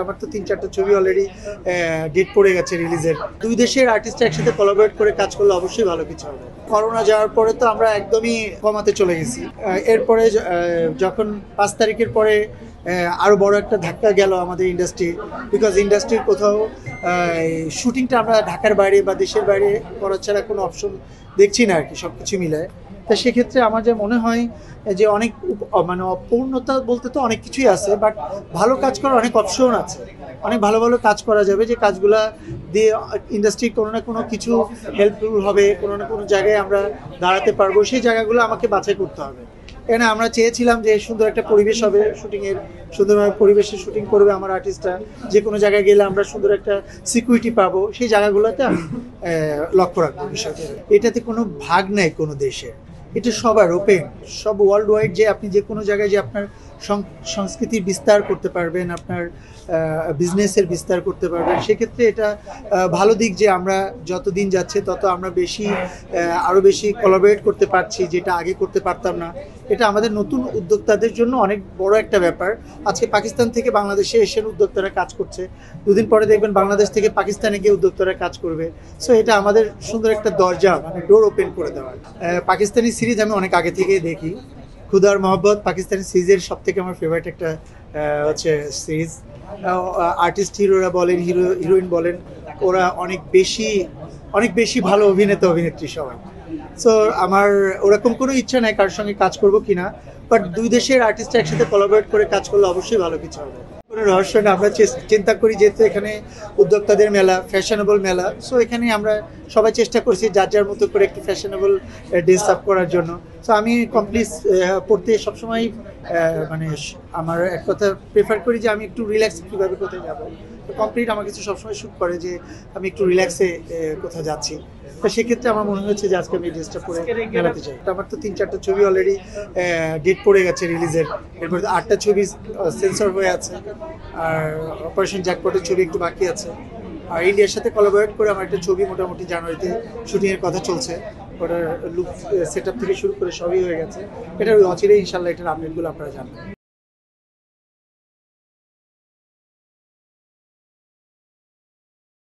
আমার তো ৩-৪টা ছবি অলরেডি ডেট পড়ে গেছে রিলিজের। দুই দেশের আর্টিস্ট একসাথে কোলাবোরেট করে কাজ করলে অবশ্যই ভালো কিছু হবে। করোনা যাওয়ার পরে তো আমরা একদমই কমাতে চলে গেছি। এরপরে যখন ৫ তারিখের পরে আরও বড় একটা ধাক্কা গেল আমাদের ইন্ডাস্ট্রি, বিকজ ইন্ডাস্ট্রির কোথাও শুটিংটা আমরা ঢাকার বাইরে বা দেশের বাইরে করার ছাড়া কোনো অপশন দেখছি না আর কি, সব কিছু মিলায়। তা সেক্ষেত্রে আমার যা মনে হয় যে অনেক মানে অপূর্ণতা বলতে তো অনেক কিছুই আছে, বাট ভালো কাজ করার অনেক অপশন আছে, অনেক ভালো ভালো কাজ করা যাবে, যে কাজগুলা দিয়ে ইন্ডাস্ট্রি কোনো না কোনো কিছু হেল্পফুল হবে, কোনো না কোনো জায়গায় আমরা দাঁড়াতে পারবো। সেই জায়গাগুলো আমাকে বাছাই করতে হবে। এখানে আমরা চেয়েছিলাম যে সুন্দর একটা পরিবেশ হবে শুটিংয়ের, সুন্দরভাবে পরিবেশে শুটিং করবে আমার আর্টিস্টরা, যে কোনো জায়গায় গেলে আমরা সুন্দর একটা সিকিউরিটি পাবো, সেই জায়গাগুলোতে আমি লক্ষ্য রাখবো বিষয়টা। এটাতে কোনো ভাগ নেই কোনো দেশের, এটা সবার ওপেন, সব ওয়ার্ল্ড ওয়াইড, যে আপনি যে কোনো জায়গায় যে আপনার সংস্কৃতির বিস্তার করতে পারবেন, আপনার বিজনেসের বিস্তার করতে পারবেন। সেক্ষেত্রে এটা ভালো দিক যে আমরা যত দিন যাচ্ছে তত আমরা আরও বেশি কোলাবোরেট করতে পারছি, যেটা আগে করতে পারতাম না। এটা আমাদের নতুন উদ্যোক্তাদের জন্য অনেক বড় একটা ব্যাপার। আজকে পাকিস্তান থেকে বাংলাদেশে এশিয়ান উদ্যোক্তারা কাজ করছে, দুদিন পরে দেখবেন বাংলাদেশ থেকে পাকিস্তানে গিয়ে উদ্যোক্তারা কাজ করবে। সো এটা আমাদের সুন্দর একটা দরজা, মানে ডোর ওপেন করে দেওয়ার। পাকিস্তানি সিরিজ আমি অনেক আগে থেকেই দেখি। খুদার মহব্বত পাকিস্তানি সিরিজের সব থেকে আমার ফেভারিট একটা হচ্ছে সিরিজ। আর্টিস্ট হিরোরা বলেন, হিরোইন বলেন, ওরা অনেক বেশি ভালো অভিনেতা অভিনেত্রী সবাই। সো আমার ওরকম কোনো ইচ্ছা নাই কারোর সঙ্গে কাজ করবো কিনা, বাট দুই দেশের আর্টিস্ট একসাথে কোলাবোরেট করে কাজ করলে অবশ্যই ভালো কিছু হবে। কোনো রহস্য না, আমরা চিন্তা করি যেহেতু এখানে উদ্যোক্তাদের মেলা, ফ্যাশনেবল মেলা, সো এখানে আমরা সবাই চেষ্টা করছি যার যার মতো করে একটু ফ্যাশনেবল ড্রেস আপ করার জন্য। সো আমি কমপ্লিট পড়তে সবসময় মানে আমার এক কথা প্রেফার করি যে আমি একটু রিল্যাক্স কীভাবে কোথায় যাবো। তো কমপ্লিট আমার কিছু সবসময় শ্যুট করে যে আমি একটু রিল্যাক্সে কোথাও যাচ্ছি। তো সেক্ষেত্রে আমার মনে হচ্ছে যে আজকে আমি ড্রেসটা পরে মেলাতে চাই। আমার তো ৩-৪টা ছবি অলরেডি ডেট পড়ে গেছে রিলিজের। এরপর 8টা ছবি সেন্সর হয়ে আছে, আর অপারেশন জ্যাকপটের ছবি একটু বাকি আছে। আর ইন্ডিয়ার সাথে কোলাবোরেট করে আমার একটা ছবি মোটামুটি জানুয়ারিতে শুটিংয়ের কথা চলছে। ওটার লুক সেট আপ থেকে শুরু করে সবই হয়ে গেছে। এটার অচিরেই ইনশাল্লাহ এটার আপডেটগুলো আপনারা জানবেন।